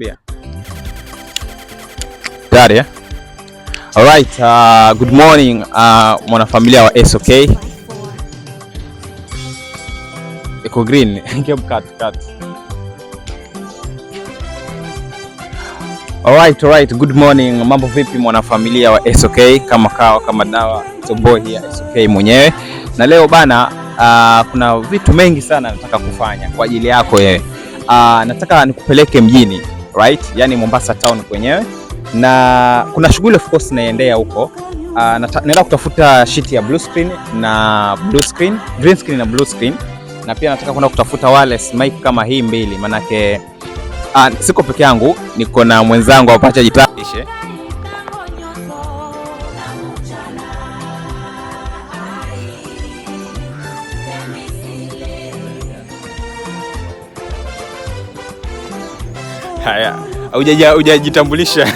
Yeah. Got it. All right, good morning mwanafamilia wa SOK. Iko green. Cut. All right. Good morning. Mambo vipi mwanafamilia wa SOK? Kama kawa kama dawa. So boy here SOK mwenyewe. Na leo bana kuna vitu mengi sana nataka kufanya kwa ajili yako wewe. Nataka nikupeleke mjini, right? Yani Mombasa town kwenyewe. Na kuna shughuli of course naendea huko. Naenda kutafuta sheet ya green screen na blue screen. Na pia nataka kwenda kutafuta wireless mic kama hii mbili, manake siko peke yangu, niko na mwenzangu hapa, acha jitambulishe. Haya, hujajitambulisha.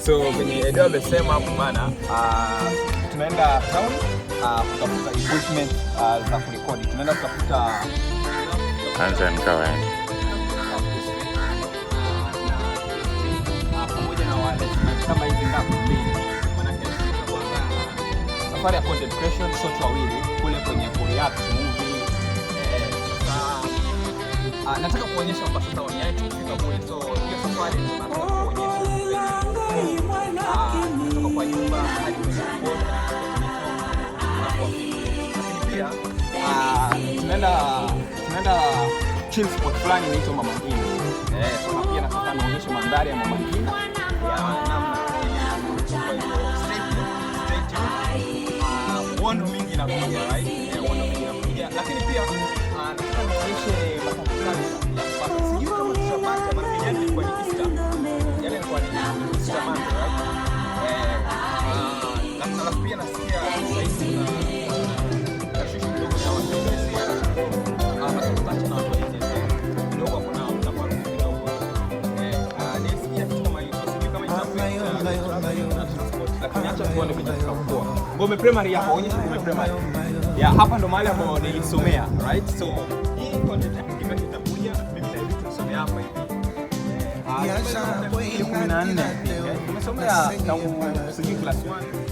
So kwenye Edo amesema hapo bana, tunaenda town kutafuta equipment za kurekodi. Tunaenda kutafuta anza nikawa pamoja na wale kama hizi ngapi mbili, maana safari ya content creation sote wawili kule kwenye react movie. Nataka kuonyesha kwa sasa wani yetu kufika kule, so hiyo safari nataka kuonyesha kutoka kwa nyumba hadi kwenye boda, lakini pia tunaenda chill spot fulani inaitwa Mama Ngina. Sasa pia nataka nionyeshe mandhari ya Mama Ngina ya namna one mingi na kuja, right? One mingi na kuja, lakini pia nataka nionyeshe matokeo. Sijui kama tutapata marketing kwa Easter. Yale kwa Easter month, right? Na pia nasikia sasa hivi kuna tashwishi kidogo ya watu na watu kidogo kuna tafaruku kidogo. Nisikia kitu kama hiyo, sijui kama lakini acha tuone kwenye kwa Ngome Primary hapa, onyesha Ngome Primary. Yeah, hapa ndo mahali ambapo nilisomea, right? So hii content itakuja mimi na hivi tusomea hapa hivi. 14 tumesomea tangu sijui class 1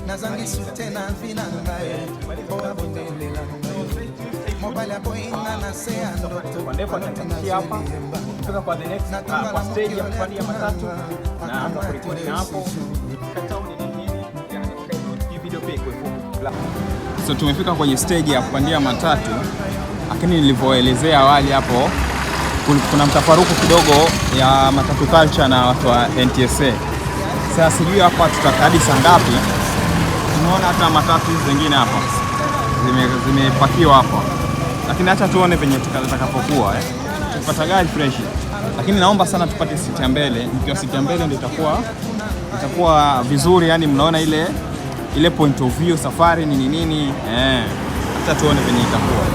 na zangi tena vinangaye mobile hapo ina sea ndoto kwa ndepo atakamtia hapa kufika kwa the next kwa stage ya kufanya matatu na hapa kurekodi na hapo katao ni nini, yani hii video pia iko hivyo. So tumefika kwenye stage ya kupandia matatu, lakini nilivyoelezea awali hapo kuna mtafaruku kidogo ya matatu culture na watu wa NTSA. Sasa sijui hapa tutakadi saa ngapi. Tunaona hata matatu zingine hapa zimepakiwa hapa, lakini acha tuone venye tutakapokuwa tupata gari fresh. Lakini naomba sana tupate siti ya mbele. Nikiwa siti ya mbele ndio itakuwa vizuri, yani mnaona ile point of view safari ni nini. Acha tuone venye itakuwa.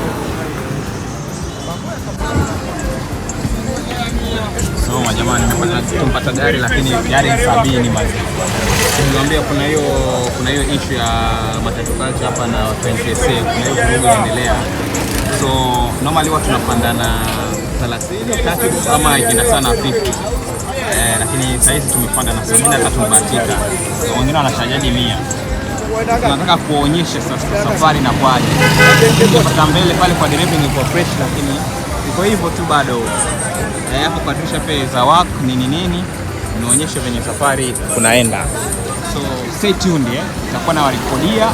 So majamani, tumepata gari, lakini gari 70 mazi. Niwaambia kuna hiyo issue ya matatu culture hapa na NTSA, kuna hiyo vurugu inaendelea. So normally watu tunapanda na 30 ama ikienda sana 50. Lakini sasa hivi tumepanda na 73 tumebahatika. So wengine wanashajaji 100. Tunataka kuonyesha sasa safari na kwaje. Kupata mbele pale kwa dereva ni kwa fresh, lakini iko hivyo tu bado. Hapo kwa dirisha pia za work nini inaonyesha venye safari kunaenda. So stay tuned, tutakuwa na warekodia,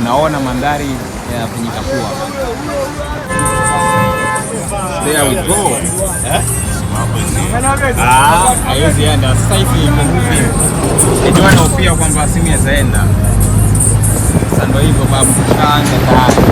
mnaona mandhari ya venye itakuwa. There we go. Haiwezi enda sasa hivi movie. Ndio wanaopia kwamba simu yazaenda. Sasa ndio hivyo babu, tushaanza tayari.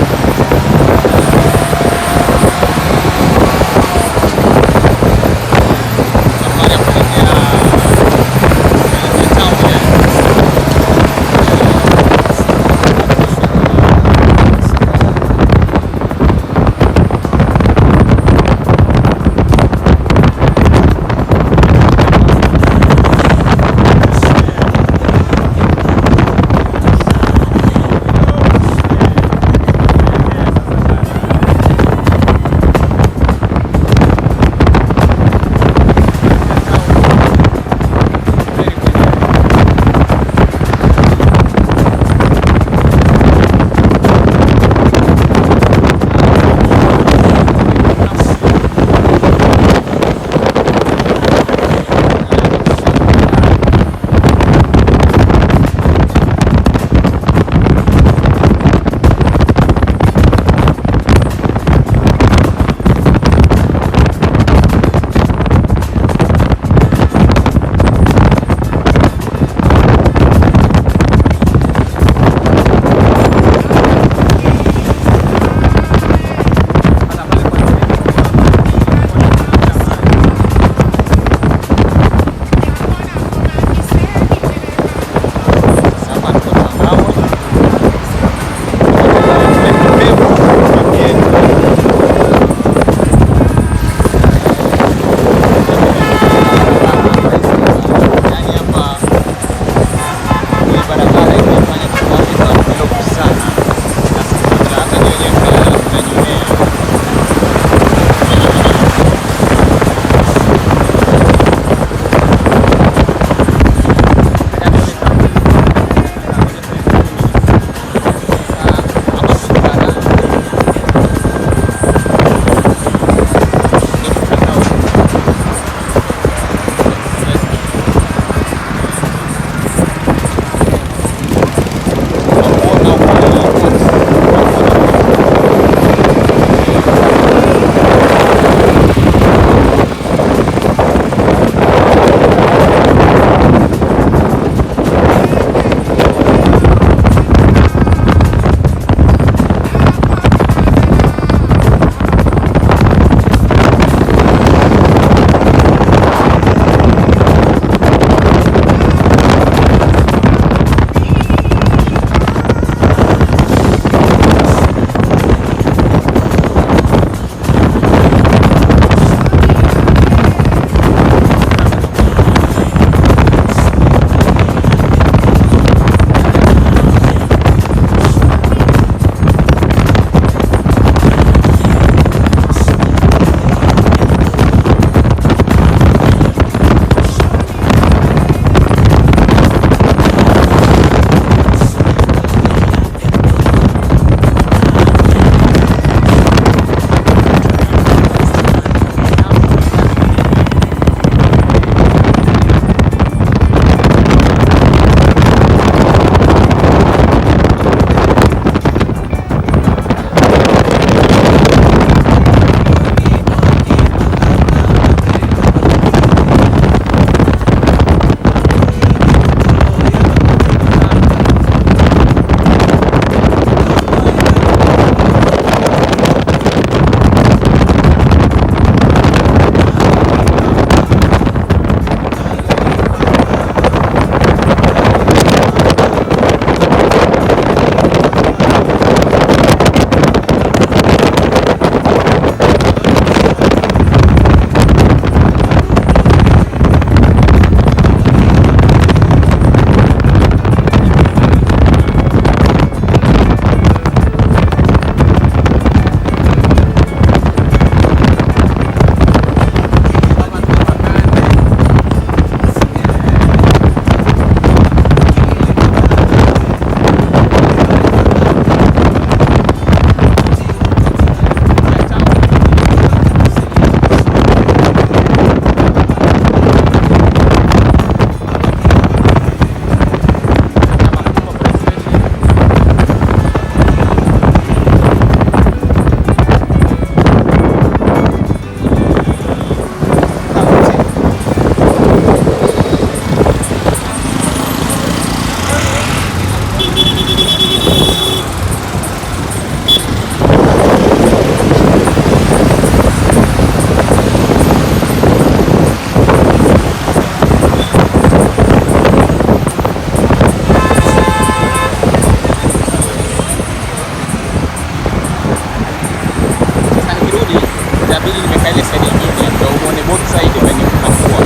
inabidi nimekaa ile side nyingine ndio uone both side venye kunakuwa.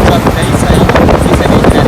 Sasa hii side nyingine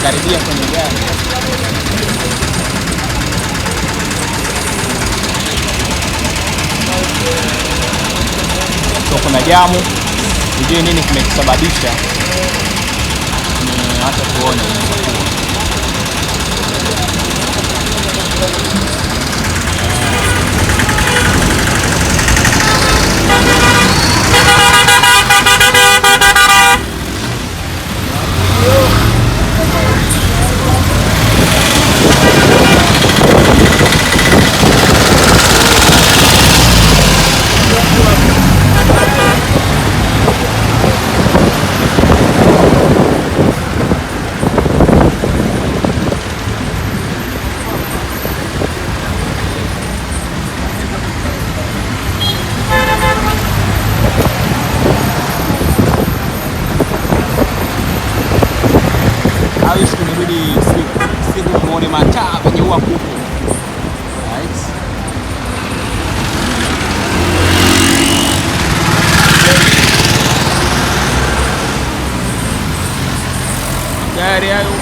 karibia kwenye gari. So kuna jamu, sijui nini kimekisababisha. Acha tuone. Siku muone mataa kwenye ua kubwa. Right. Gari hayo.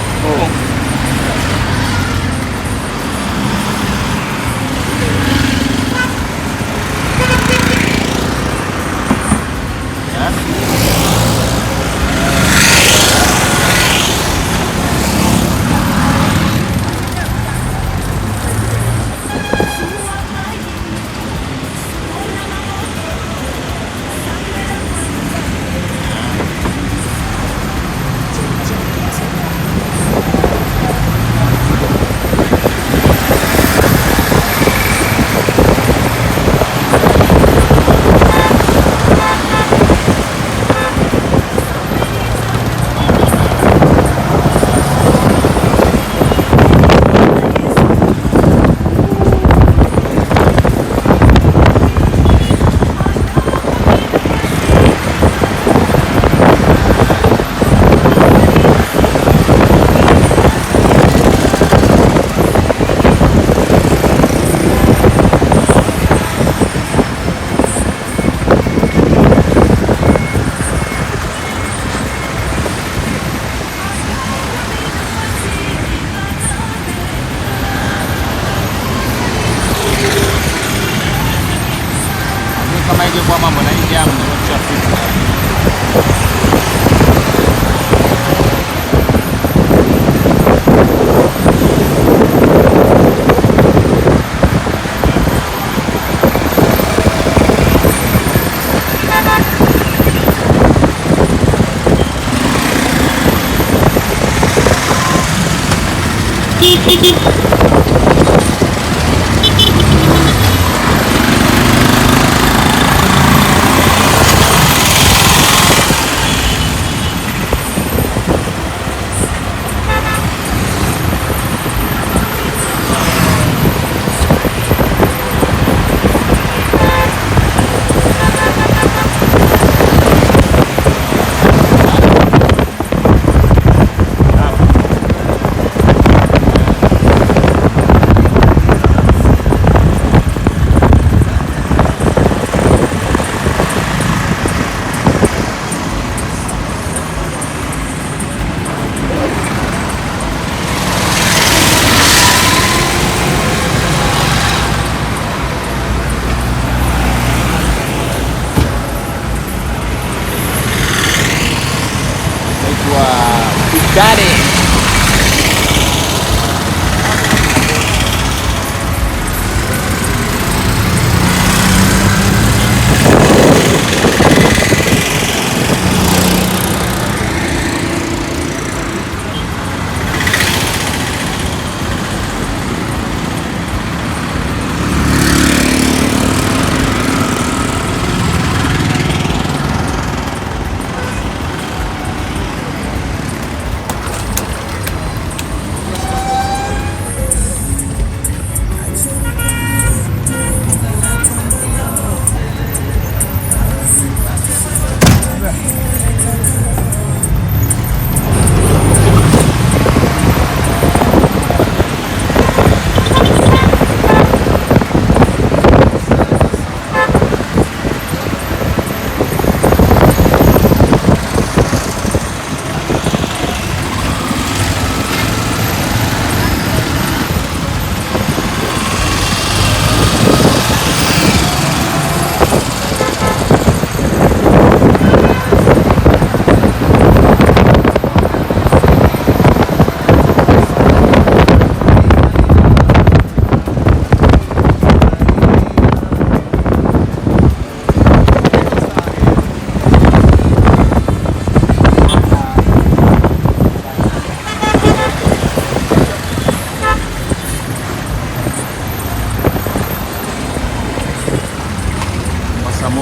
Kama ingekuwa mambo na hii jamu ndio tutafika.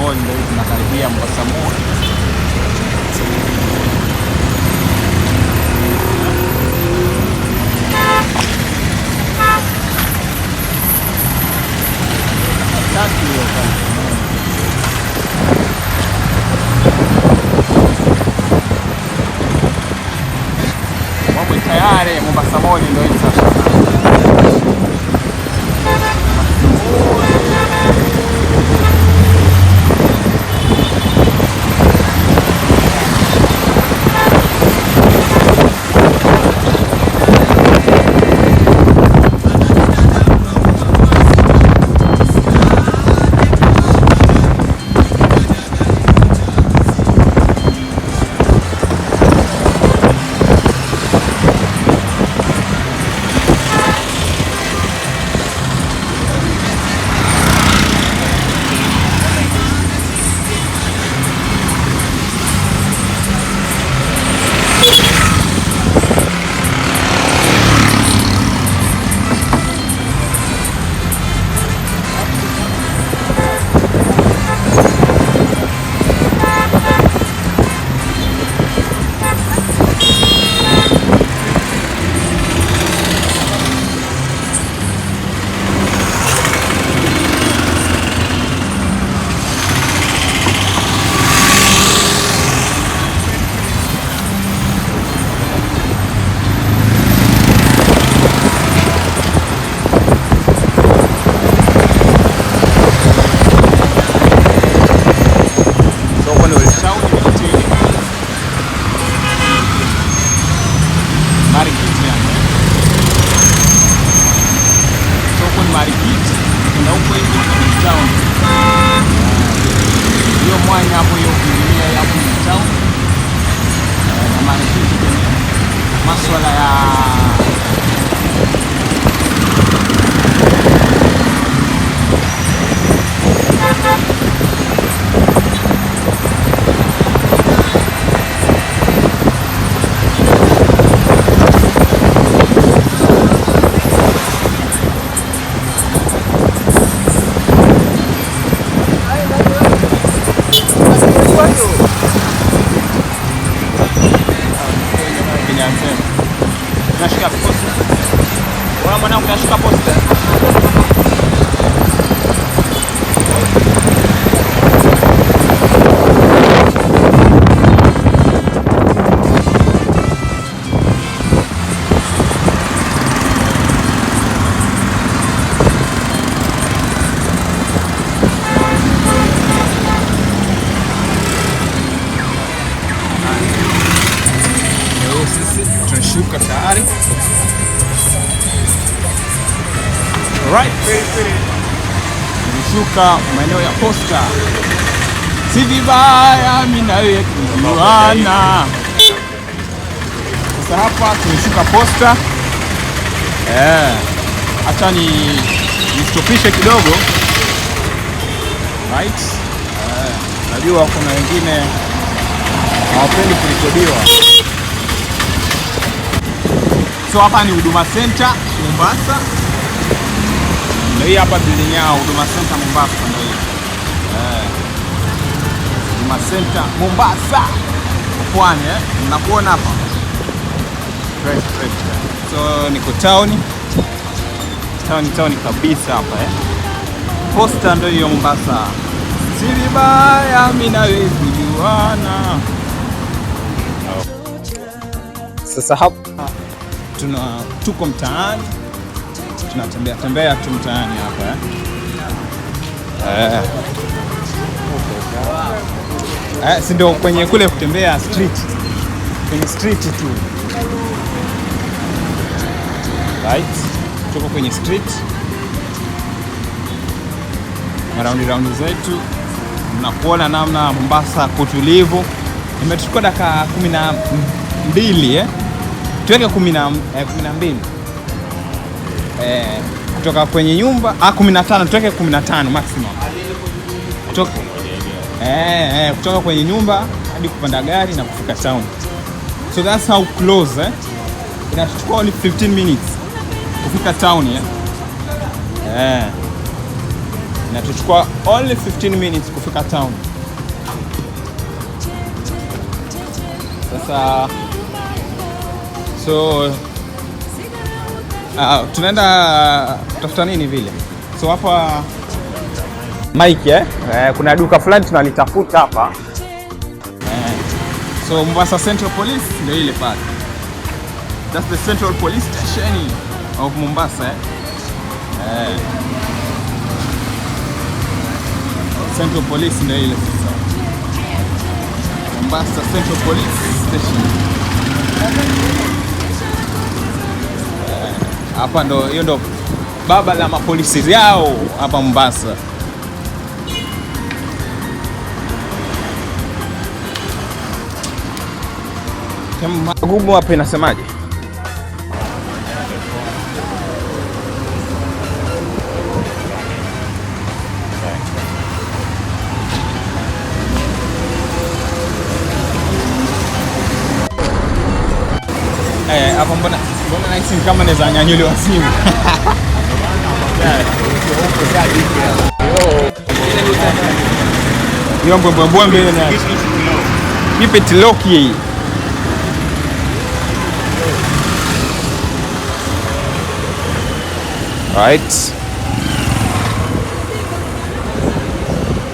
Mall ndio tunakaribia Mombasa Mall. Mambo tayari Mombasa Mall ndio hivi sasa. Masuala ya nashika posta. Wewe mwanangu nashika posta. Tunashuka tayari. Right, tunashuka maeneo ya posta. Si vibaya mimi na wewe kujuana. Sasa hapa tunashuka posta. Acha nistopishe kidogo. Right? Najua kuna wengine hawapendi kurekodiwa. So hapa ni Huduma Center Mombasa. Ndio hii hapa building yao Huduma Center Mombasa ndio hii. Huduma Center Mombasa. Pwani mnakuona hapa. Fresh. So niko town kabisa hapa Posta ndio hiyo Mombasa. Si vibaya mimi na wewe kujuana. Sasa hapa tuko mtaani, tunatembea tu mtaani hapa si ndio kwenye kule kutembea street, kwenye street tu, right? Tuko kwenye street, raundi zetu, mnakuona namna Mombasa kutulivu. Imetuchukua dakika 12 tuweke 12 kutoka kwenye nyumba 15, tuweke 15 maximum kutoka kwenye nyumba hadi kupanda gari na kufika town. So that's how close inachukua only 15 minutes kufika town na tuchukua only 15 minutes kufika town. Sasa so tunaenda kutafuta nini vile. So hapa Mike kuna duka fulani tunalitafuta hapa. So Mombasa Central Police ndio ile pale. That's the Central Police Station of Mombasa. Central Police ndio ile sasa. Mombasa Central Police Station. Hapa ndo hiyo ndo baba la mapolisi yao hapa Mombasa. Magumu hapa inasemaje? Hapa mbona nahisi kama naweza nyanyuliwa simu. Yo mbwembwe hiyo na keep it low key. Right.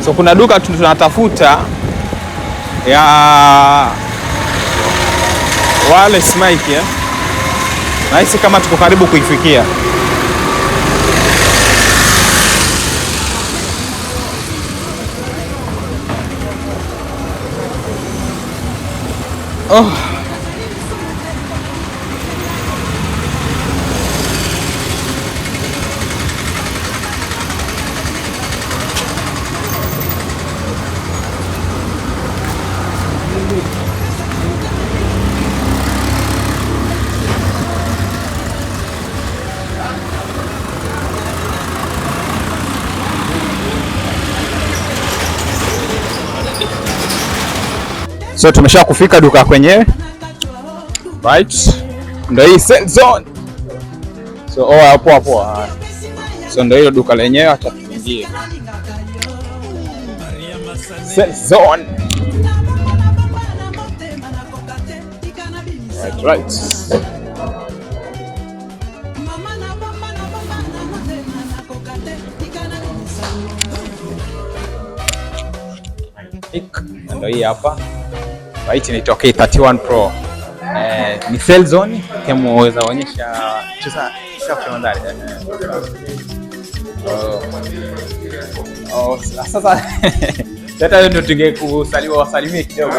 So kuna duka tunatafuta ya wale Mike nahisi kama tuko karibu kuifikia. So tumesha kufika duka kwenyewe. Right. Ndio hii sale zone. So hapo. So ndio hilo duka lenyewe, acha tuingie. Sale zone. Right. Ndio hii hapa. Right, inaitwa K31 Pro. Ni sale zone kama unaweza onyesha sasa mandhari. Sasa hata ndio tungekusaliwa wasalimie kidogo.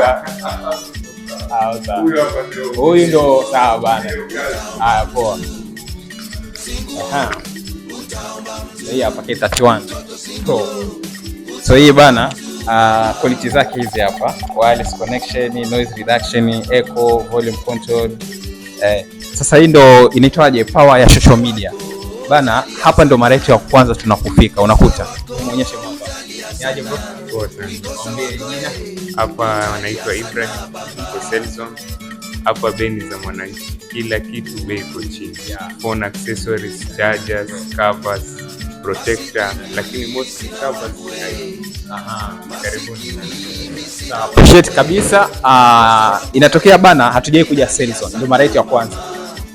Huyu ndo sawa bana. Poa. Hii hapa K31 Pro. So hii bana quality zake hizi hapa: wireless connection, noise reduction, echo, volume control. Sasa hii ndo inaitwaje, power ya social media bana. Hapa ndo mara yetu ya kwanza tunakufika, unakuta muonyeshe mambo. Niaje bro? Hapa wanaitwa Ibrahim kwa Selson. Hapa bei za mwananchi, kila kitu bei iko chini. Phone accessories, chargers, covers, protector, lakini most covers karibuni. Appreciate kabisa. Inatokea bana, hatujai kuja Selson, ndio mara yetu ya kwanza.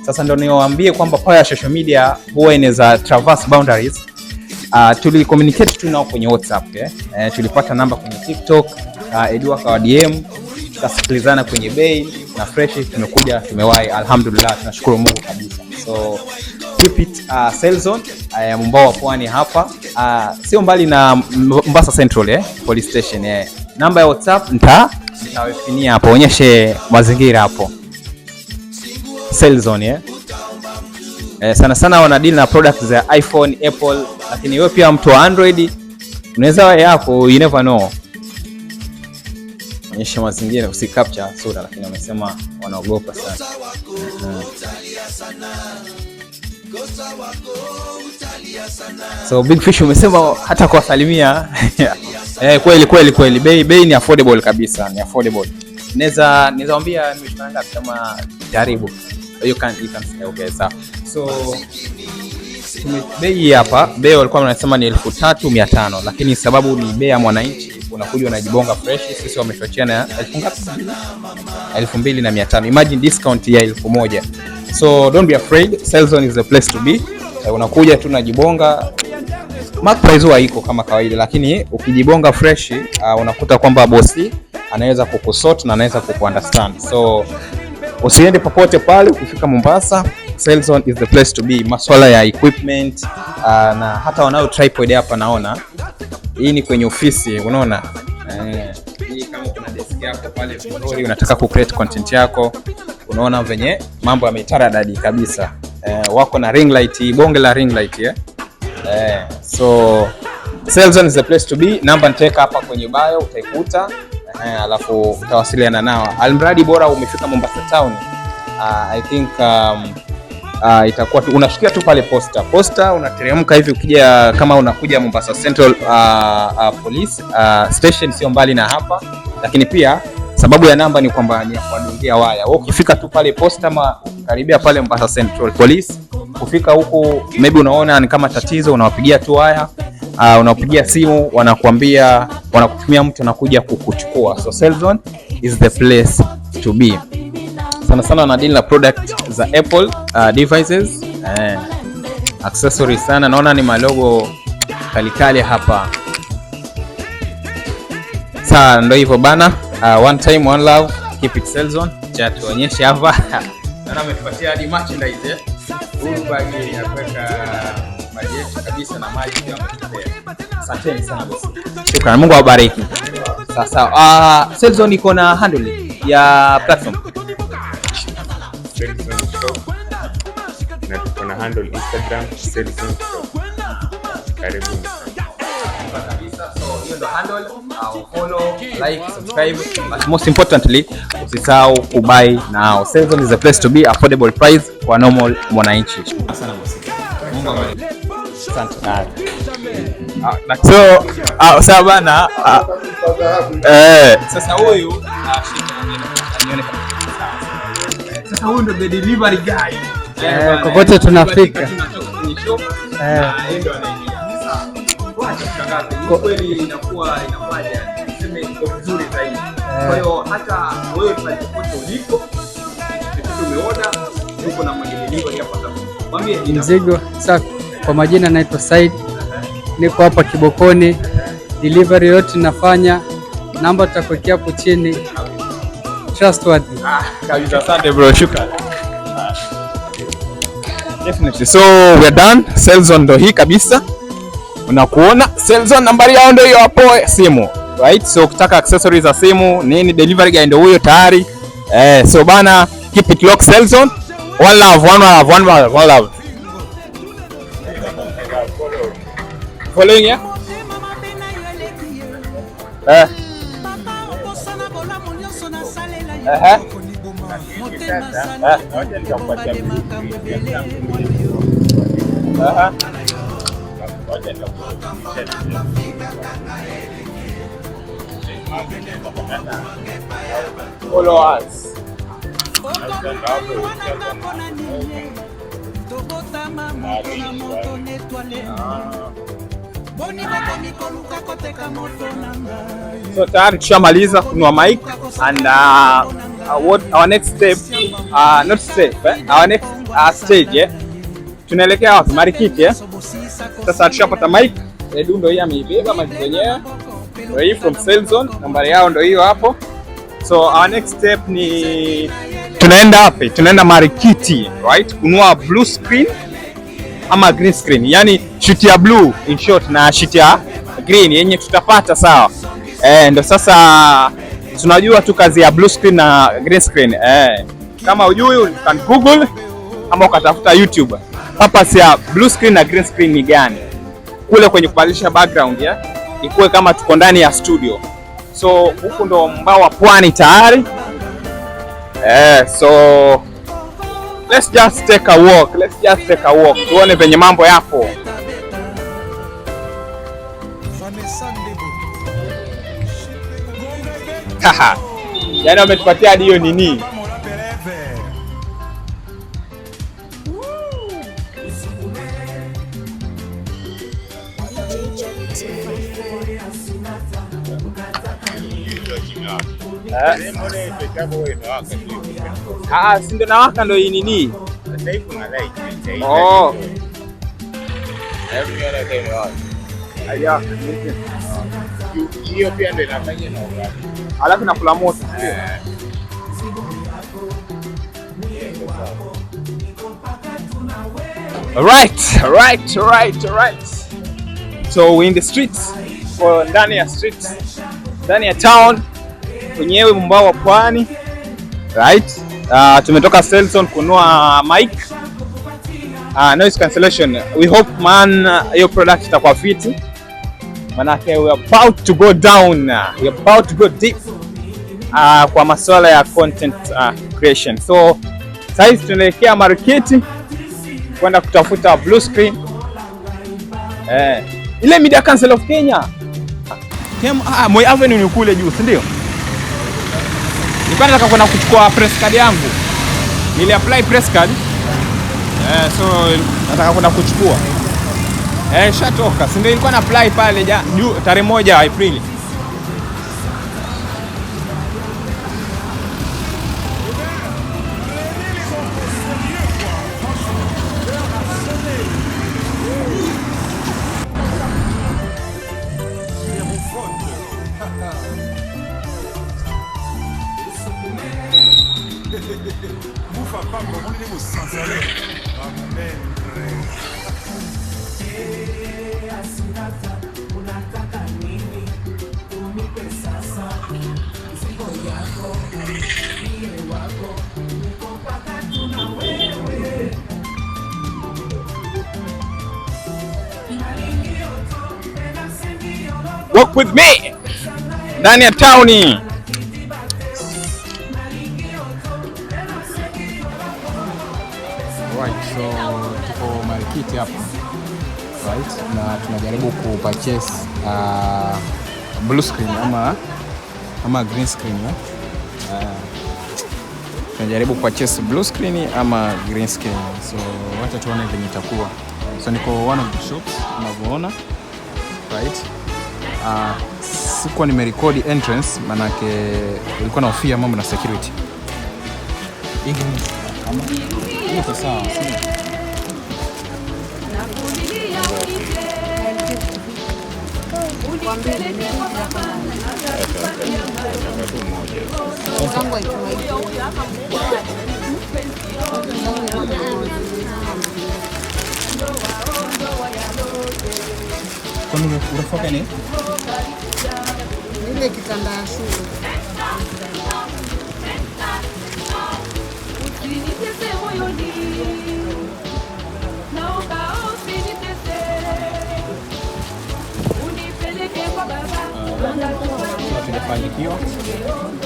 Sasa ndio niwaambie kwamba power ya social media huwa inaweza traverse boundaries. Tuli communicate tu nao kwenye WhatsApp, tulipata namba kwenye TikTok, Edua kwa DM, tukasikilizana kwenye bei na fresh tumekuja tumewahi, alhamdulillah, tunashukuru Mungu kabisa. So keep it Selson ya Mombasa Pwani hapa, sio mbali na Mombasa Central Police Station. Namba ya WhatsApp nitawafinia hapo, onyeshe mazingira hapo. Selson sana sana wana deal na products za iPhone, Apple, lakini wewe pia mtu wa Android unaweza wewe hapo, you never know. Onyesha mazingira, usi capture sura, lakini wamesema wanaogopa sana. So Big Fish umesema hata kuwasalimia kweli bei ni affordable kabisa, ni affordable. Naweza niambia nimeshana ngapi kama jaribu. You can say okay, so bei hapa, bei walikuwa wanasema ni 3500, lakini sababu ni bei ya mwananchi, unakuja unajibonga fresh. Sisi wametuachia na 2500. Imagine discount ya 1000. So don't be afraid, Selzone is the place to be. Unakuja tu unajibonga. Mark price haiko kama kawaida, lakini ukijibonga fresh unakuta kwamba bosi anaweza kukusort na anaweza kukuunderstand. So usiende popote pale, ukifika Mombasa, Selzone is the place to be. Masuala ya equipment na hata wanao tripod hapa naona. Hii ni kwenye ofisi, unaona? Hii kama kuna desk yako pale vizuri, unataka ku create content yako, unaona venye mambo yametaradadi kabisa. Wako na ring light, bonge la ring light so Selzone is the place to be. Namba nitaweka hapa kwenye bio, utaikuta. Alafu utawasiliana nao. Almradi bora umefika Mombasa town. I think itakuwa tu unashikia tu pale posta unateremka hivi, ukija kama unakuja Mombasa Central Police station, sio mbali na hapa. Lakini pia sababu ya namba ni kwamba ni kuadungia waya. Wewe ukifika tu pale posta ama karibia pale Mombasa Central Police, kufika huko maybe unaona ni kama tatizo, unawapigia tu waya, unapigia simu, wanakuambia, wanakutumia mtu anakuja kukuchukua. So Selzone is the place to be. Sana sana na deal na product za Apple devices, accessories sana. Naona ni malogo kalikali hapa. Sasa ndio hivyo bana. One time one love, keep it Selzone. Cha tuonyeshe hapa. Naona ametupatia hadi merchandise Huu bagi ya kuweka maji yetu kabisa na maji pia ametupea. Asante sana bosi. Shukrani, Mungu awabariki. Sasa Selzone iko na handle ya platform. Selzone Shop. Na tuko na handle Instagram Selzone Shop. Karibu kabisa. So hiyo ndo handle, follow, like, subscribe. But most importantly, usisahau kubuy now. Selzone is the place to be, affordable price kwa normal mwananchi. Asante bosi. Mungu awabariki. Asante. So sawa bana. Sasa huyu sasa huyu ndo the delivery guy. Kokote tunafika. Kweli inakuwa inafaja niseme iko vizuri zaidi. Kwa hiyo hata wewe popote ulipo, umeona uko na delivery hapa sasa. Mwambie mzigo safi. Kwa majina naitwa Said. Niko hapa Kibokoni. Delivery yote nafanya. Namba tutakuwekea hapo chini. Trustworthy. Kabisa, asante bro, shukrani. Definitely. So we are done. Selzone ndo hii kabisa. Unakuona Selzone, nambari yao ndio hiyo hapo simu. Right? So ukitaka accessories za simu, nini, delivery guy ndio huyo tayari. So bana, keep it locked Selzone. One love, one love, one love, one love. Following ya? Follow us. So tayari tushamaliza kununua mic and what our next step, not step, our next stage, tunaelekea wapi? Marikiti. Sasa tushapata mic, Edu ndio hii ameibeba mic yenyewe. Ndio hii from Selzone, nambari yao ndio hiyo hapo. So our next step ni tunaenda wapi? Tunaenda Marikiti, right? Kununua blue screen ama green screen. Yaani sheet ya blue in short na sheet ya green yenye tutapata, sawa. Ndio sasa tunajua tu kazi ya blue screen na green screen. Kama hujui you can Google ama ukatafuta YouTube. Purpose ya blue screen na green screen ni gani? Kule kwenye kubadilisha background ikuwe kama tuko ndani ya studio. So huko ndo mbao wa pwani tayari. So let's just take a walk. Tuone venye mambo yapo. Haha. Yaani wametupatia hadi hiyo nini? Si ndio nawaka ndo hii nini? Sasa hivi kuna light. Oh. Aya. Hiyo pia ndio inafanya na wakati. Alafu nakula moto. Right. So we're in the streets. Ndani ya streets. Ndani ya town. Kwenyewe Mombasa Pwani. Right? Tumetoka Selson kununua mic. Noise cancellation. We hope man your product itakuwa fiti. Manake we are about to go down. We are about to go deep. Kwa masuala ya content creation. So sasa tunaelekea market kwenda kutafuta blue screen. Ile Media Council of Kenya. Moi Avenue ni kule juu, si ndio? Nilikuwa nataka kwenda kuchukua press card yangu. Nili apply press card. So nataka kwenda kuchukua. Shatoka. Si ndio nilikuwa na apply pale juu tarehe 1 Aprili. Walk with me ndani ya town. Right, so tuko market hapa. Right, na tunajaribu kupurchase blue screen ama green screen. Tunajaribu kupurchase blue screen ama green screen. So wacha tuone venye itakuwa. So niko one of the shops unavyoona. Right. Sikuwa nimerekodi entrance manake ilikuwa na hofia mambo na security. Iko sawa. Kwani unafaka nini? Ile kitanda ya shule.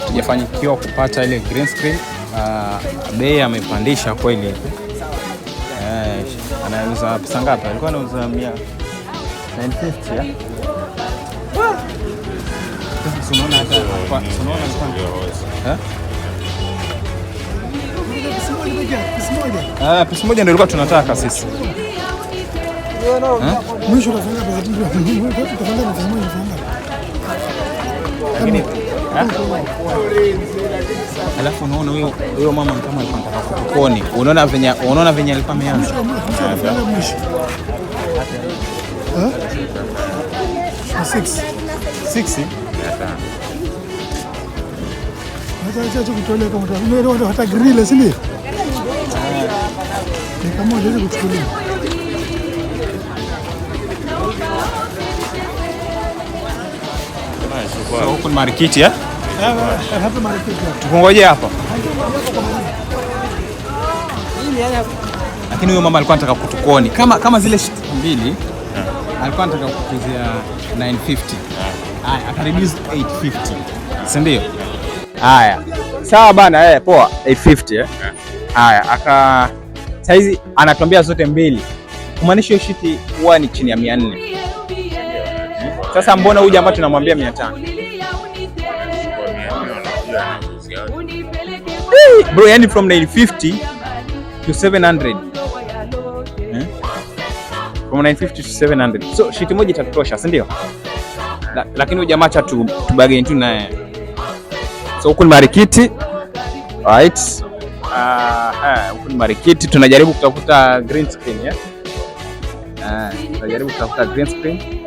Tujafanikiwa kupata ile green screen. Bei amepandisha kweli. Anauza pesa ngapi? Alikuwa anauza 950 ya. Unaona hata unaona pesa moja ndio ilikuwa tunataka sisi. Mwisho utafanya pesa ndio. Utafanya pesa moja utafanya. Lakini alafu unaona huyo mama kama alikuwa anataka kukoni. Unaona venye alikuwa ameanza. 60. Hata kutolea kama ndio hata grill si ndio? Ni kama unaweza kuchukulia. So huko ni market ya? Hapa market. Tukongoje hapa. Lakini huyo mama alikuwa anataka kutukoni kama zile shiti mbili. Alikuwa anataka kukuzia 950. Haya, akareduce 850. Si ndio? Haya. Sawa bana, poa 850 Haya, saizi anatuambia zote mbili. Kumaanisha hiyo shiti huwa ni chini ya 400. Sasa mbona huyu jamaa tunamwambia 500? Bro, yani from 950 to 700. from 950 to 700. So shiti moja itatosha, si ndio? Lakini ujamaa cha tubageni tu naye. So huku ni marikiti. Right. Huku ni marikiti, tunajaribu kutafuta green screen, yeah? Tunajaribu kutafuta green screen.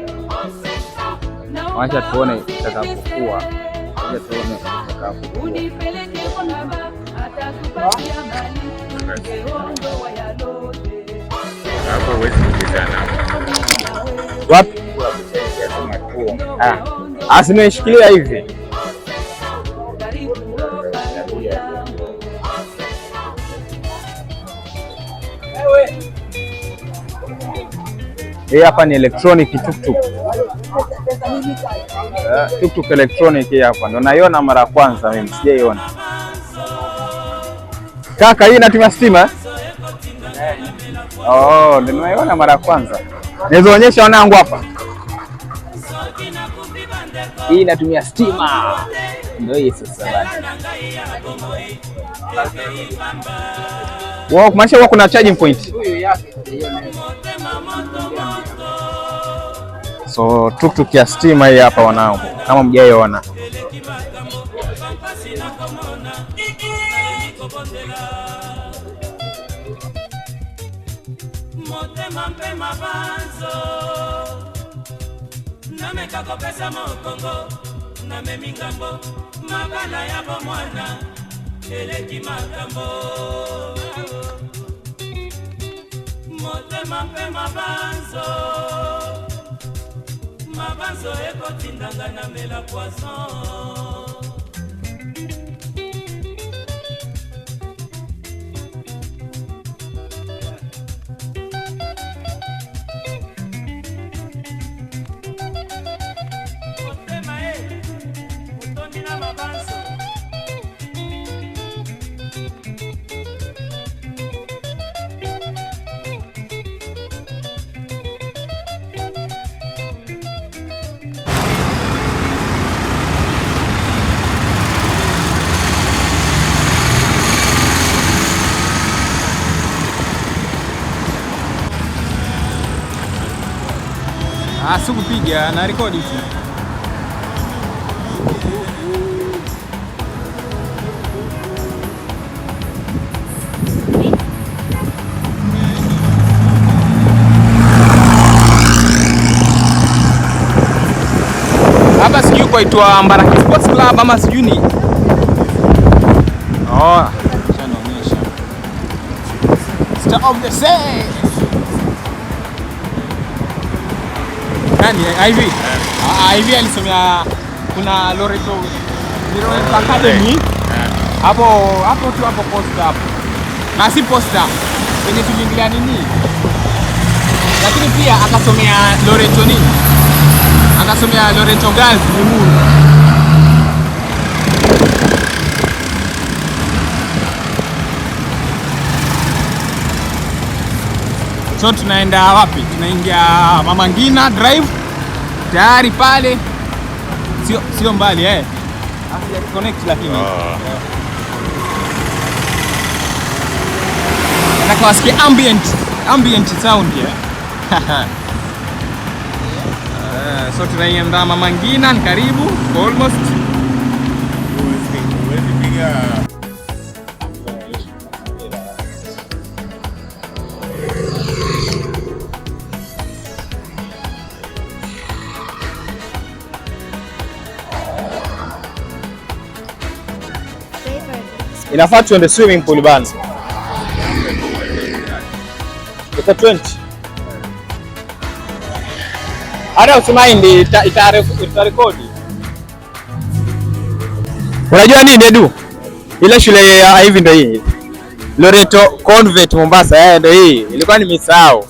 Wacha tuone itakapokuwa. Wacha tuone itakapokuwa. Hapa wewe ukitana. Wapi? Nimeshikilia hivi. Hii hapa ni electronic tuktuk. Tuktuk electronic hii hapa. Ndio naiona mara ya kwanza mimi, sijaiona. Kaka, hii inatumia stima? Ndio naiona mara ya kwanza. Naweza onyesha wanangu hapa. Hii inatumia stima. Ndio hii sasa bana. Wow, kumaanisha huwa kuna charging point. So tuktuk ya stima hii hapa wanangu, kama mjaiona. Mabanzo ekotindanga na mela poisson. Sikupiga na rekodi tu. Hapa sijui kwaitwa Mbaraki Sports Club ama sijui ni. Shanaonyesha. Star of the Sea. Nani Ivy? Ivy alisomea kuna Loreto Academy. Hapo tu hapo posta hapo. Na si posta. Kwenye tuliingilia nini? Lakini pia akasomea Loreto nini? Akasomea Loreto Girls Limuru. So tunaenda wapi? Tunaingia Mama Ngina Drive. Tayari pale. Sio mbali connect lakini. Nataka wasikie ambient sound so tunaenda Mama Ngina, karibu almost. Inafaa tuende swimming pool bana. Iko 20. Hata usimaindi itarekodi. Unajua nini Edu? Ile shule ya hivi ndio hii. Loreto Convent Mombasa, ndio hii. Ilikuwa nimesahau.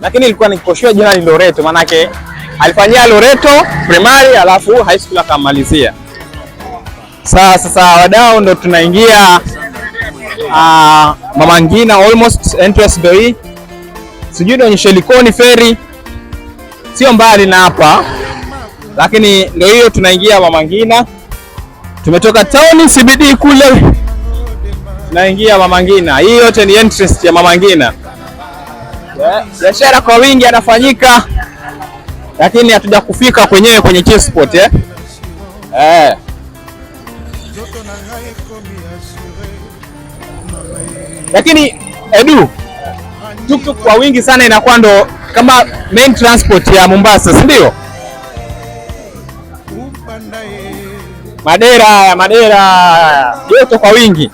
Lakini ilikuwa nikoshoa jina ni Loreto, manake alifanyia Loreto primary alafu high school akamalizia. Sasa wadau ndo tunaingia Mama Ngina almost entrance ndio hii. Sijui ndio Likoni ferry. Sio mbali na hapa. Lakini ndio hiyo tunaingia Mama Ngina. Tumetoka town CBD kule. Tunaingia Mama Ngina. Hii yote ni entrance ya Mama Ngina. biashara kwa wingi yanafanyika, lakini hatuja kufika kwenye K-Sport Lakini Edu, tuktuk kwa wingi sana inakuwa ndo kama main transport ya Mombasa, si ndio? Madera joto kwa wingi.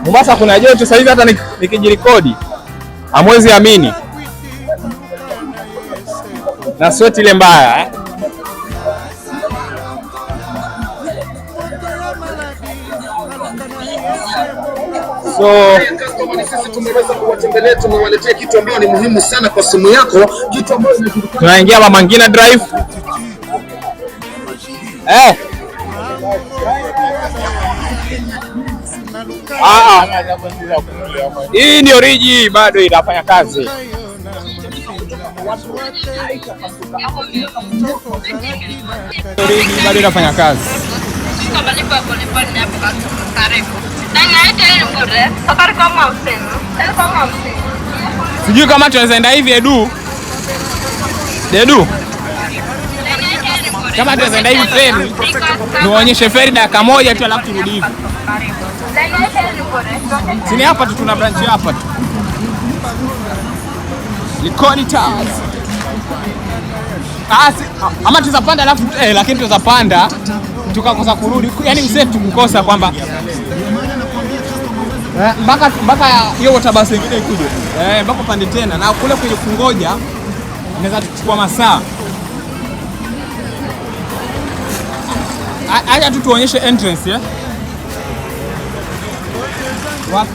Mombasa kuna joto sasa hivi, hata nikijirekodi hamwezi amini, na sweat ile mbaya So sisi tumeweza kuwatembelea, tumewaletea kitu ambacho ni muhimu sana kwa simu yako, kitu ambacho tunaingia Mama Ngina Drive. Hii ni origi bado inafanya kazi. Origi bado inafanya kazi. Sijui kama tunaweza enda hivi Edu. Kama tunaweza enda hivi feri, tuonyeshe feri dakika moja tu alafu turudi hivi. Sini hapa tu, tuna branch hapa tu. Likoni Towers. Ama tuzapanda alafu lakini tuzapanda tukakosa kurudi. Yaani msetu tukukosa kwamba mpaka hiyo water bus nyingine ikuje. Mpaka pande tena na kule kwenye kungoja inaweza kuchukua masaa. Acha tu tuonyeshe entrance Wapi?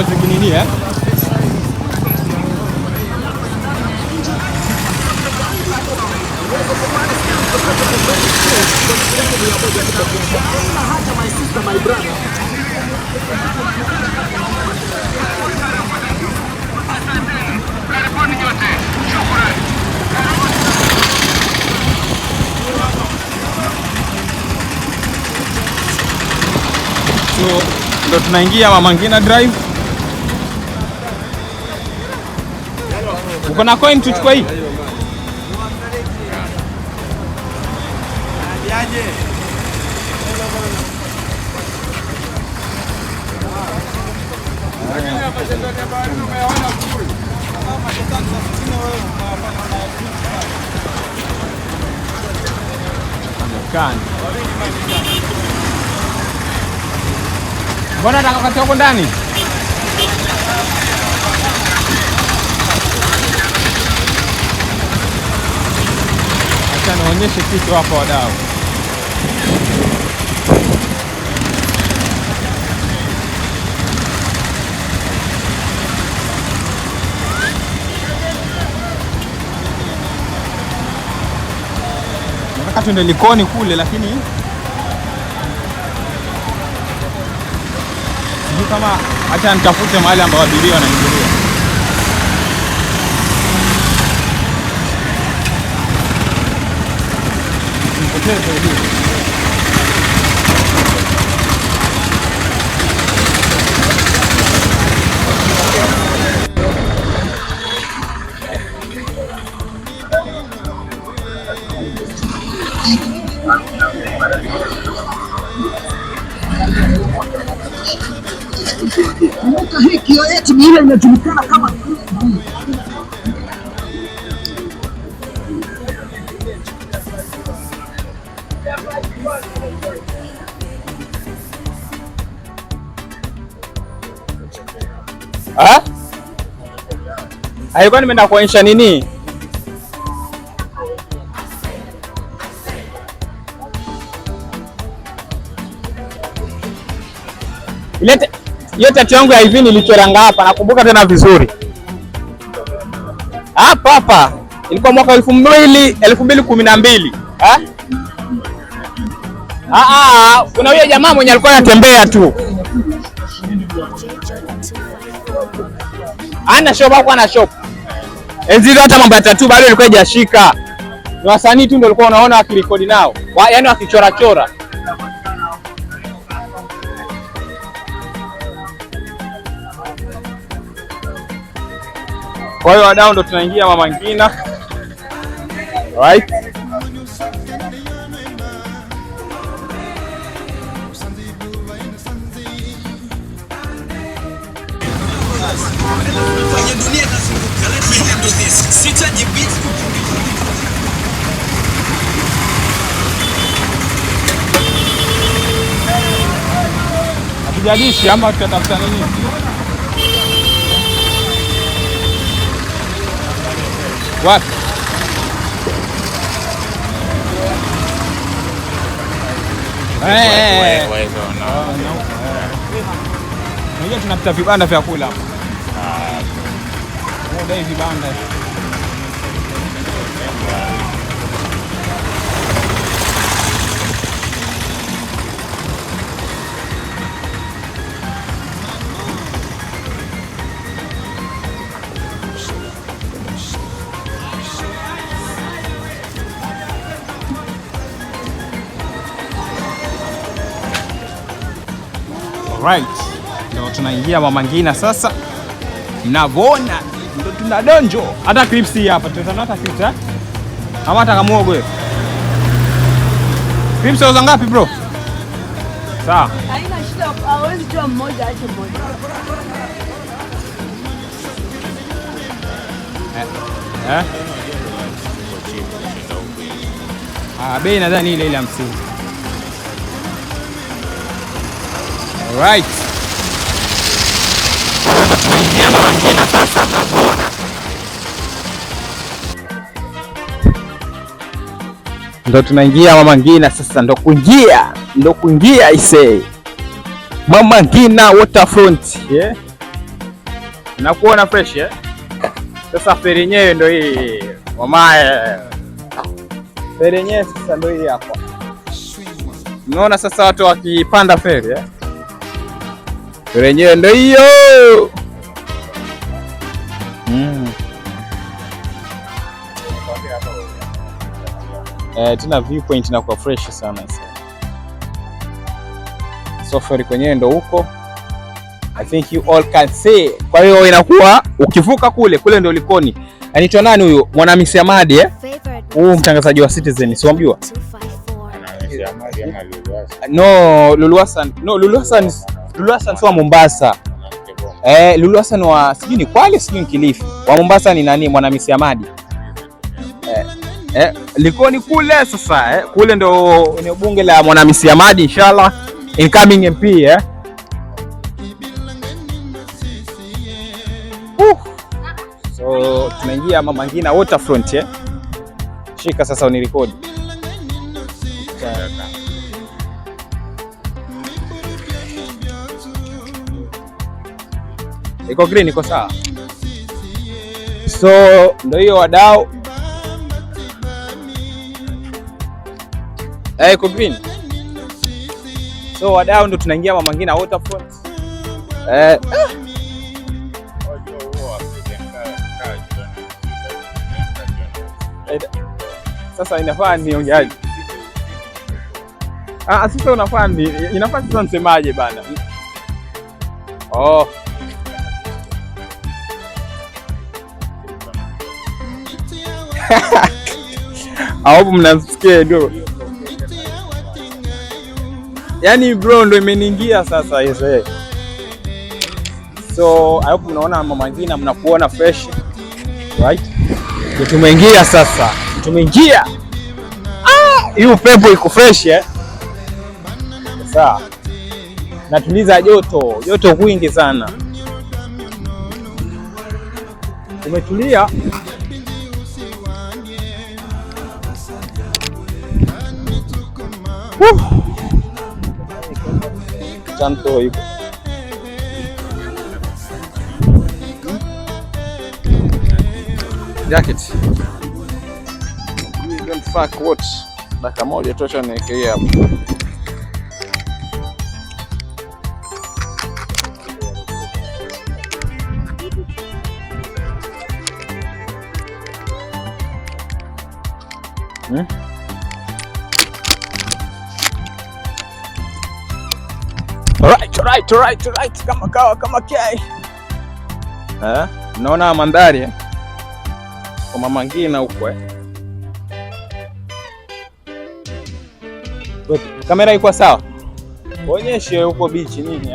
Zikinini So ndo tunaingia Mama Ngina Drive. Uko na coin tuchukue hii? Mbona nataka kati huko ndani? Acha nionyeshe kitu hapa wadau. Nataka tuende Likoni kule, lakini sijui kama acha nitafute mahali ambapo abiria wanaingilia. hii kioo yetu ni ile inajulikana kama Alikuwa nimeenda kuonyesha nini? Ilete yote tatu yangu ya hivi nilichoranga hapa, nakumbuka tena vizuri. Hapa ilikuwa mwaka 2012. Kuna huyo jamaa mwenye alikuwa anatembea tu. Ana shop hapo, ana shop. Enzi hata mambo ya tattoo bado ilikuwa haijashika. Ni wasanii tu ndio walikuwa unaona wakirekodi nao. Yaani wakichora chora. Kwa hiyo wadau, ndo tunaingia Mama Ngina. Right? Hatujalishi ama tutatafuta nini? Wapi? Unajua tunapita vibanda vya kula. Ndio hivi vibanda. Right. Ndio tunaingia Mama Ngina sasa. Mnavona ndio tunadonjo. Hata clips hii hapa tutazana hata clips ama hata kamuogo wewe. Clips za ngapi bro? Sawa. Haina shida, hawezi toa mmoja ache mmoja. Bei nadhani ile 50. Right. Ndo tunaingia Mama Ngina sasa, ndo kuingia ise Mama Ngina waterfront, yeah. Nakuona fresh, yeah. Sasa feri yenyewe ndo hii mama, feri yenyewe sasa ndo hii hapa. Unaona sasa watu wakipanda feri, yeah. Feri yenyewe ndo hiyo. Tuna viewpoint na kwa fresh sana sasa. So feri kwenyewe ndo huko. I think you all can see. Kwa hiyo inakuwa ukivuka kule ndo Likoni. Anaitwa nani huyo? Mwanamisi Amadi, eh? Huyu mtangazaji wa Citizen, si unamjua? No, Lulu Hassan. No, Lulu Hassan si wa Mombasa. Lulu Hassan wa sijui ni Kwale, sijui ni Kilifi. Wa Mombasa ni nani? Mwanamisi Amadi. Likoni kule sasa, kule ndo ni bunge la Mwanamisi Amadi, inshallah incoming MP, eh. So tunaingia Mama Ngina waterfront, eh. Shika sasa unirekodi. Iko green, iko sawa. So ndio hiyo wadau. Iko green. So wadau ndo tunaingia Mama Ngina waterfront. Sasa inafaa niongeaje? Sasa inafaa sasa nisemaje bana? Hapo mnasikia ndio. Yaani bro ndo imeniingia sasa hizo. So I hope mnaona Mama Ngina, mnakuona fresh. Right? Tumeingia sasa. Tumeingia. Hiyo pepo iko fresh, eh. Sawa. Natuliza joto kwingi sana. Tumetulia. Tanto hiyo. Jacket. We don't fuck what. Dakika moja tosha niwekea hapo. Alright. Kama kai. Naona mandhari. kwa Mama Ngina huko Kamera iko sawa? Onyeshe huko beach nini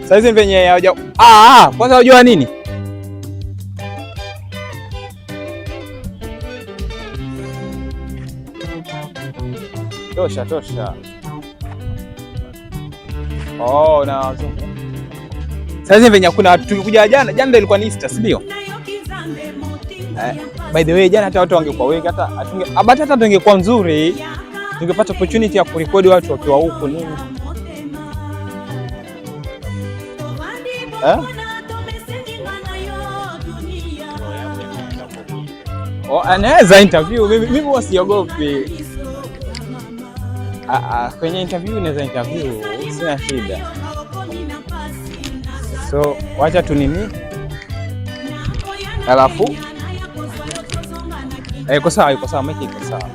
Saizi venye haja kwanza unajua nini? Tosha. Na saizi venye kuna watu tulikuja jana ndio ilikuwa ni Easter, si ndio? By the way, jana hata watu wangekuwa wengi hata tungekuwa nzuri, tungepata opportunity ya kurekodi watu wakiwa huko nini. Anaweza interview, mimi wasiogopi. Kwenye interview naweza interview, sina shida. So wacha tu nini, alafu iko sawa, make iko sawa.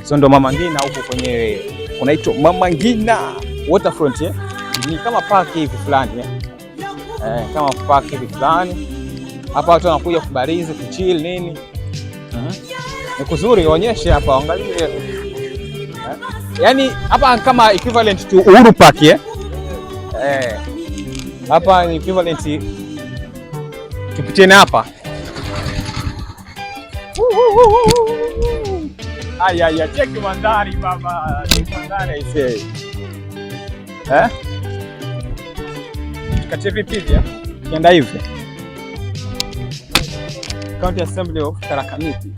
So ndo Mama Ngina huko kwenye unaitwa Mama Ngina Waterfront ni kama park hivi fulani kama park hivi fulani. Hapa watu wanakuja kubarizi, kuchill nini. Ni kuzuri, onyeshe hapa, angalie. Yaani hapa kama equivalent to Uhuru Park hapa ni equivalent, tupitieni hapa. Aya, check mandhari baba, check mandhari aisee. Tukache vipi hivi kienda hivi. County Assembly of Tharaka Nithi.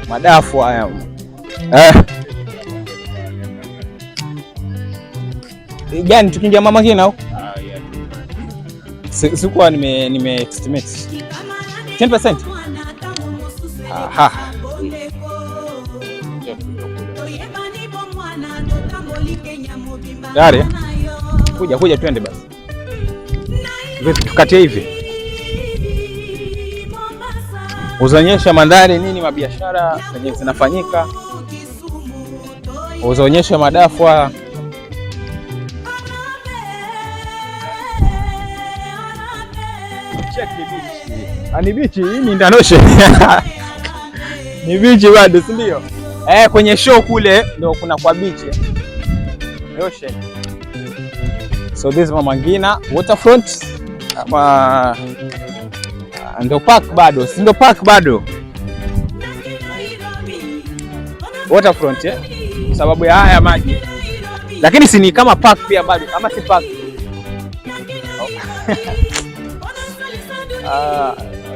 Madafu haya. Gani tukiingia Mama Ngina huko? Sikuwa nime estimate 10%. Dari. Kuja twende basi. Vipi tukatie hivi? Uzaonyesha mandhari nini, mabiashara zenye zinafanyika. Uzaonyesha madafu haya. Check the beach. Ani beach hii ni Ndanoshe. Ni beach bado, si ndio? Kwenye show kule ndio kuna kwa beach. Ocean. So this is Mama Ngina Waterfront. Ama ndo park bado, si ndo park bado. Waterfront sababu ya haya maji. Lakini si ni kama park pia bado, ama si park.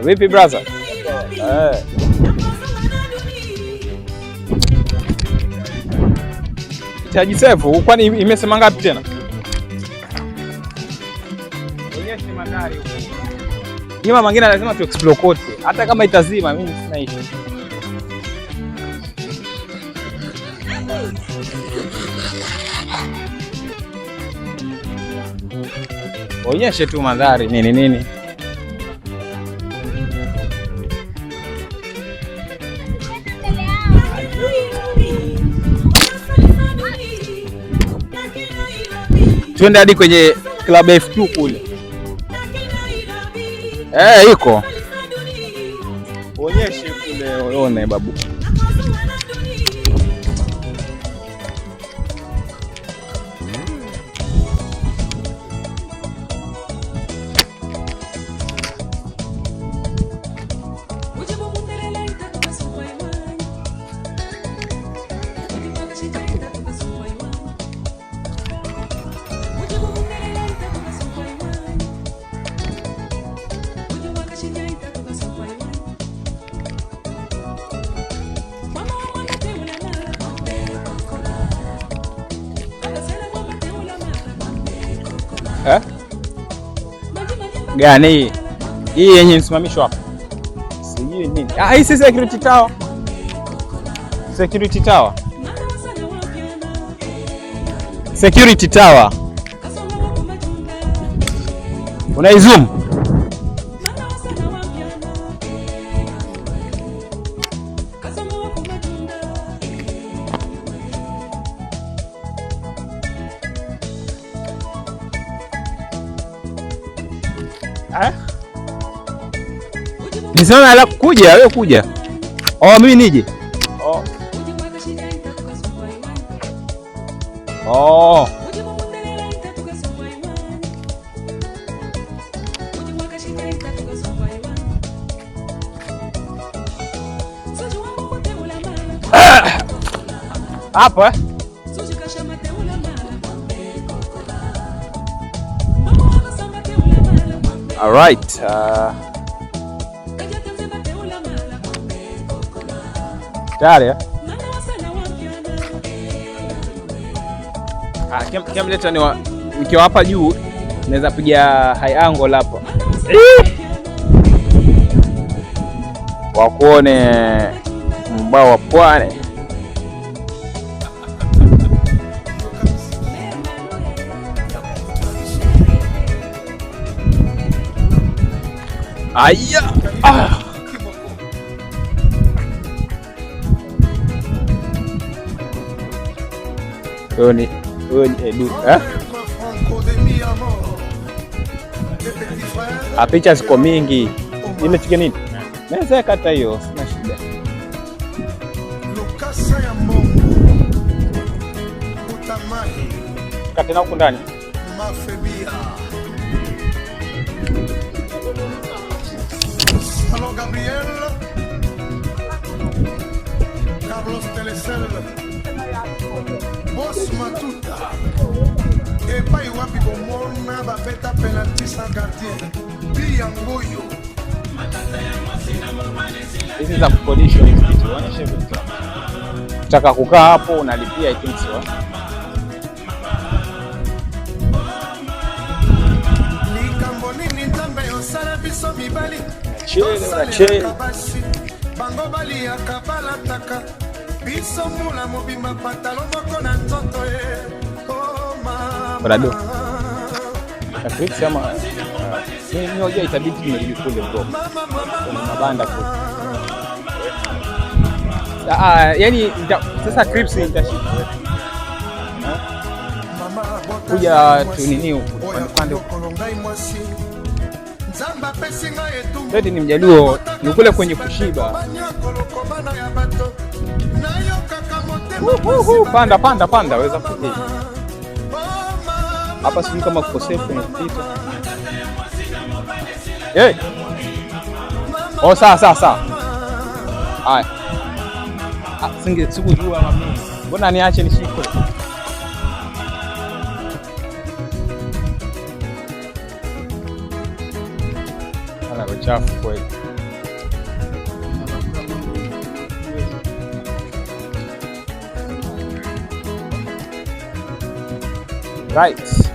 Vipi brother? Tajisefu, kwani imesema ngapi tena? Onyeshe mandhari huko. Hii Mama Ngina lazima tu explore kote. Hata kama itazima mimi sina issue. Onyeshe tu mandhari nini. Twende hadi kwenye Club F2 kule. Iko. Onyeshe kule uone babu. Gani hii yenye msimamishwa hapa? Sijui nini. Hii si security tower. Security tower. Security tower. Unaizoom? Nisema ala kuja, wewe kuja. Oh, mimi nije. Oh. Oh. Hapa. All right. Tayari. Kiamleta nikiwa hapa juu naweza piga high angle hapo. Wakuone mbao wa pwani. Aya. Wewe ni Edu. Picha ziko mingi. Imechike nini? Naweza kata hiyo, sina shida. Kata na huko ndani. Hello Gabriel, Carlos Telecel, Boss Matuta, epai wapi bomona babeta penalty sans gardien, Biangoyo. Hizi za kukodisha hizi kitu, onyesha vitu. Utaka kukaa hapo unalipia I think so. Chele. Bango bali akabala taka biso mula mobima pantalon moko na nzoto oh mama Brado. Afrika kama ni hoja itabidi nimerudi kule bro. Mabanda kule. Yani sasa clips nitashika. Kuja tu nini huko upande Tedi ni Mjaluo, ni kule kwenye kushiba. Panda weza kuja. Hapa sijui kama kuko safe kwenye kupita. Hey. Oh, sawa. Haya. Sikujua mimi. Mbona niache nishike? Chafu kweli. Right.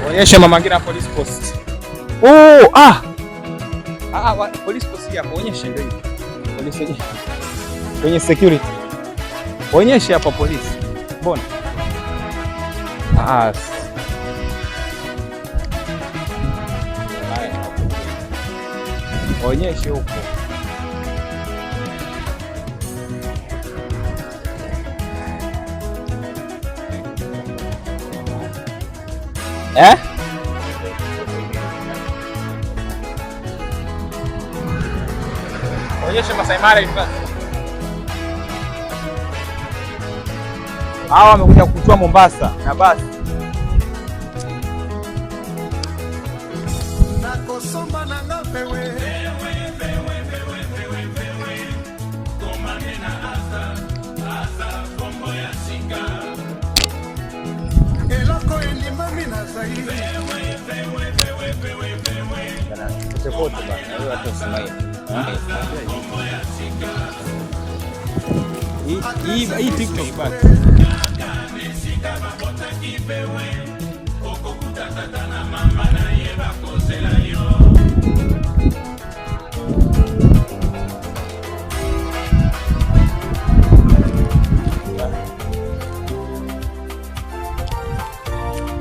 Onyesha Mama Ngina police post. Oh, police post hapo onyesha ndio. Police kwenye security. Onyesha hapa police. Mbona? Onyeshe huko. Onyeshe Masai Mara hivi. Hawa wamekuja kutoa Mombasa na basi. Hii TikTok basi.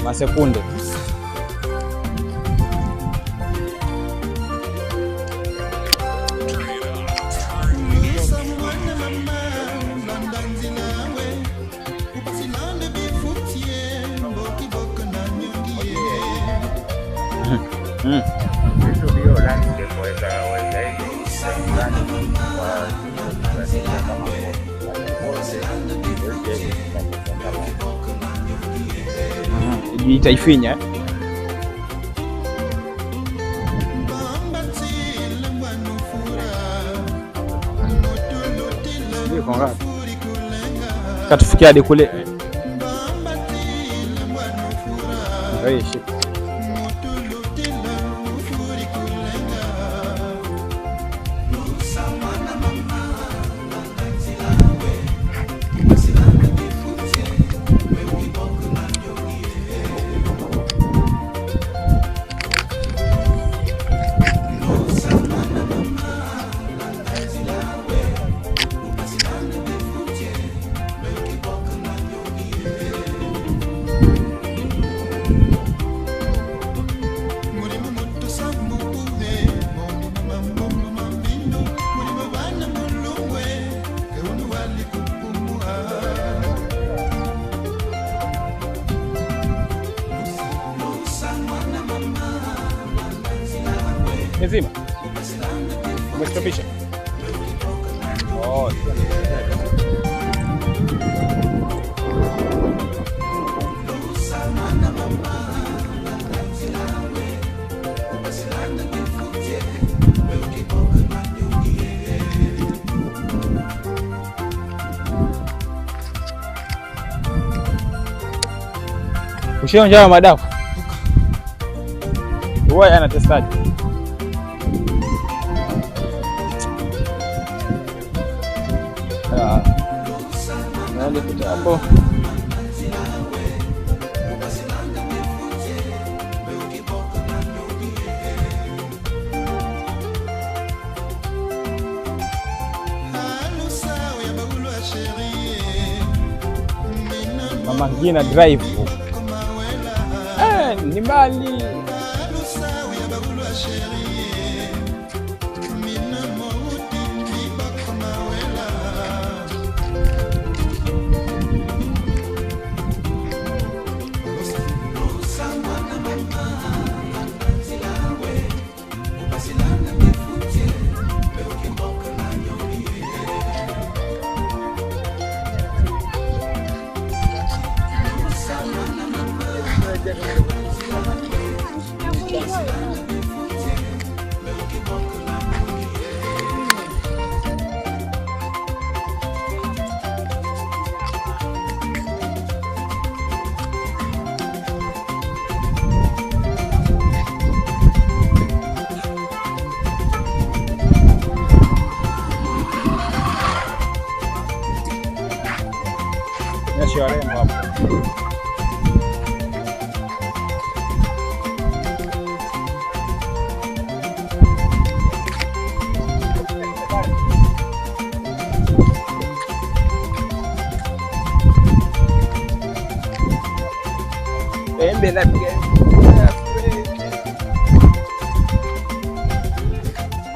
Masekunde. Vitu vio landscape waweza itaifinya katufikia hadi kule. Nzima. Umestopisha? Oh. Ushaonja madafu? Huwa yanatestaje? Nale kitambo. Mama Ngina drive. Ni mbali. Warembo hapo.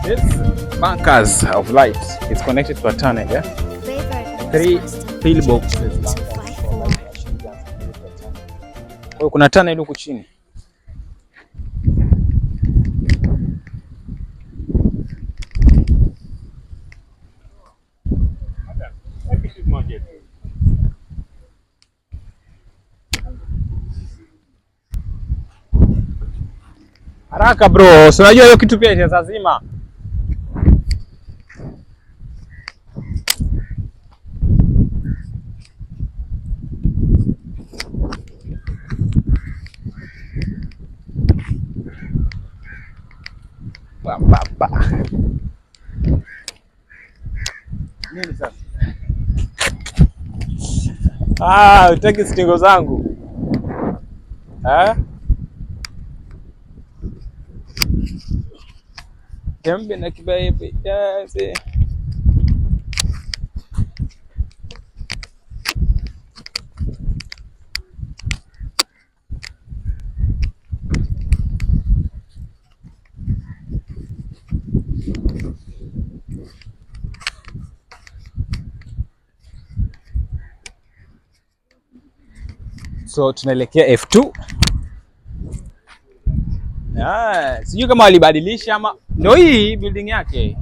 This bunkers of light is connected to a tunnel, yeah? 3 pillboxes. Kuna tunnel huko chini. Haraka bro, si unajua hiyo kitu pia itazima. Baba. Nini sasa? Utaki stingo zangu. Jambe na kibaye yaze. So tunaelekea F2. Sijui kama walibadilisha ama ndio hii building yake.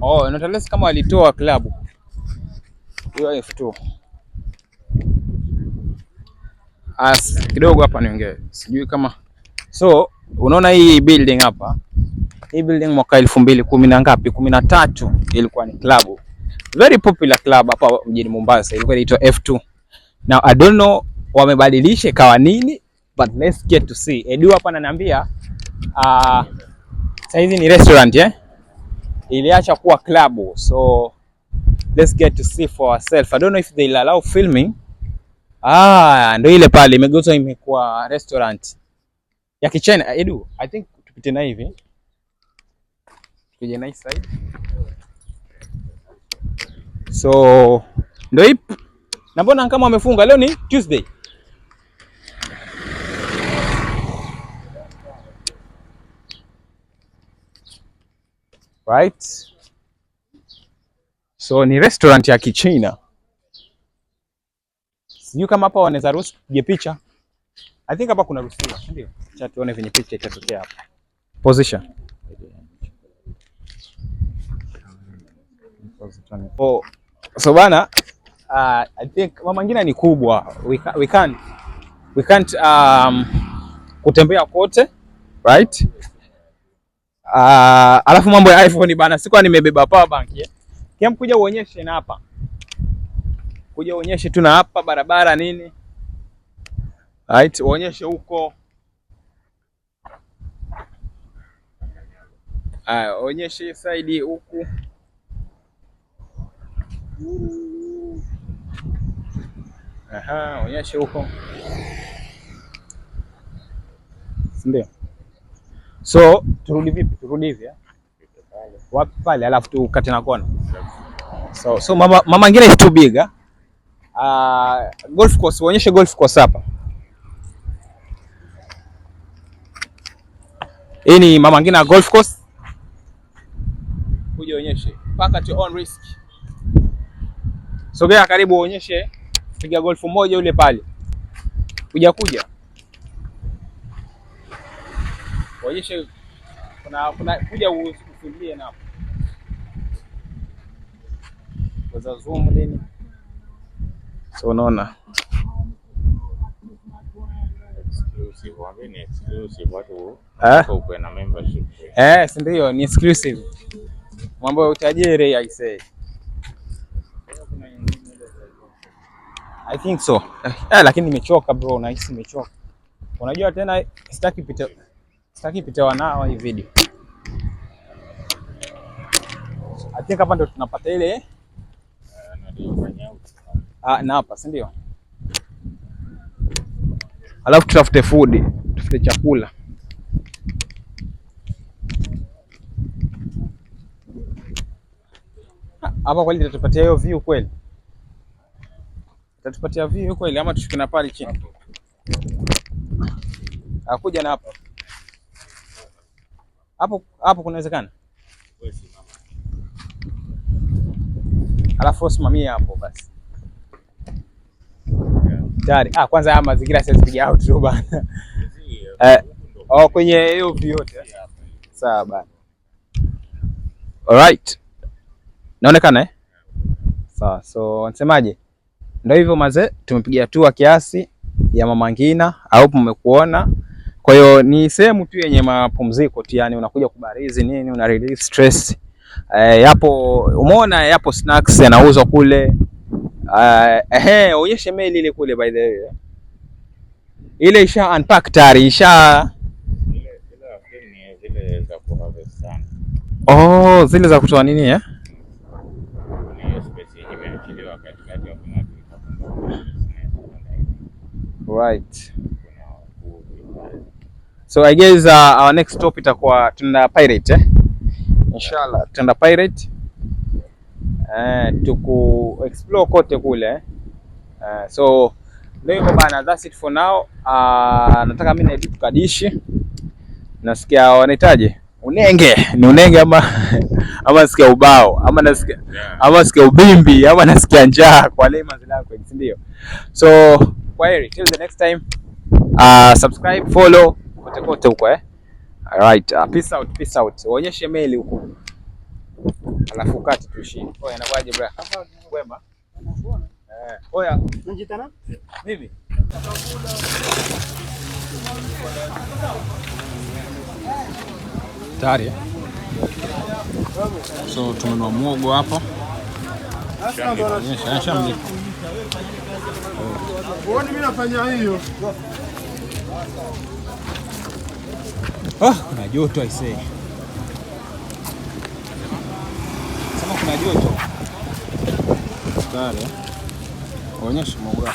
Oh, notalesi kama walitoa klabu. Hiyo F2. Kidogo hapa niongee. Sijui kama so unaona hii building hapa. Hii building mwaka 2010 na ngapi? 13 ilikuwa ni klabu. Very popular club hapa mjini Mombasa. Ilikuwa inaitwa F2. Now I don't know wamebadilisha kawa nini, but let's get to see. Edu hapa ananiambia sasa hizi ni restaurant iliacha kuwa club, so let's get to see for ourselves. I don't know if they'll allow filming. Ndio ile pale imegeuzwa imekuwa restaurant ya Kichina. Edu, I think tupite na hivi. Tuje na hii side. So ndio hii. Na mbona kama wamefunga leo ni Tuesday? Right? So ni restaurant ya Kichina. Sijui kama hapa wanaweza ruhusu tupige picha. I think hapa kuna ruhusiwa, ndio. Acha tuone venye picha itatokea hapa. Position. Oh, so bana, I think mama ngine ni kubwa. We can't kutembea kote, right? Alafu mambo ya iPhone bana, sikuwa nimebeba power bank Kiam kuja uonyeshe na hapa. Kuja uonyeshe tu na hapa barabara nini. Right, uonyeshe huko. Uonyeshe side huku. Onyeshe huko. Ndio. So, turudi vipi? Turudi hivi wapi pale alafu tukate na kona. So mama ngine is too big. Golf course, uonyeshe golf course hapa. Hii ni mama ngine golf course. Kuja uonyeshe. Park at your own risk. Sogea karibu uonyeshe. Piga golf moja ule pale. Kuja. Uonyeshe kuna kuja ufilie na hapo. Kwa zoom nini? So unaona. Exclusive watu uko na membership. Si ndio, ni exclusive. Mambo ya utajiri I say. I think so. Lakini nimechoka bro, nahisi nimechoka. Unajua tena sitaki pita wanao hii video. I think hapa ndo tunapata ile na hapa, si ndio? Alafu tutafute food, tufute chakula. Hapa kweli tutatupatia hiyo view kweli? Tutatupatia view kweli ama tushuke na pale chini? Kuja na hapo. Hapo kunawezekana? Alafu usimamie hapo basi. Tayari. Kwanza haya mazingira siwezi piga out tu bana. Kwenye hiyo view yote. Sawa bana. Alright. Naonekana Sawa. So unasemaje? Ndio hivyo mazee, tumepiga hatua kiasi ya Mama Ngina au mmekuona. Kwa hiyo ni sehemu tu yenye mapumziko tu, yani unakuja kubarizi nini, una release stress. Yapo umeona, yapo snacks yanauzwa kule. Onyeshe mail ile kule by the way. Ile isha unpack tayari, isha zile za kuharvest sana. Zile za kutoa nini Ni space yenye imeachiliwa katikati ya kuna. Right. So I guess our next stop itakuwa tuna Pirate Inshallah tutaenda Pirate. Tuku explore kote kule. So leo bana, that's it for now. Nataka mimi naedit kadishi. Nasikia wanahitaji unenge, ni unenge ama nasikia ubao, ama nasikia ubimbi, ama nasikia njaa kwa lema zilako, ndio. So, till the next time. Subscribe, follow kote kote huko Alright, peace out, peace out. Waonyeshe meli huko. Alafu kati tuishi. Oya, inakuaje bra? Wema. Oya, unajitana? Mimi. Tayari. So tumenua muogo hapo. Uone mimi nafanya hiyo. Kuna joto aisee. Sema kuna joto. Tayari. Onyesha muogo.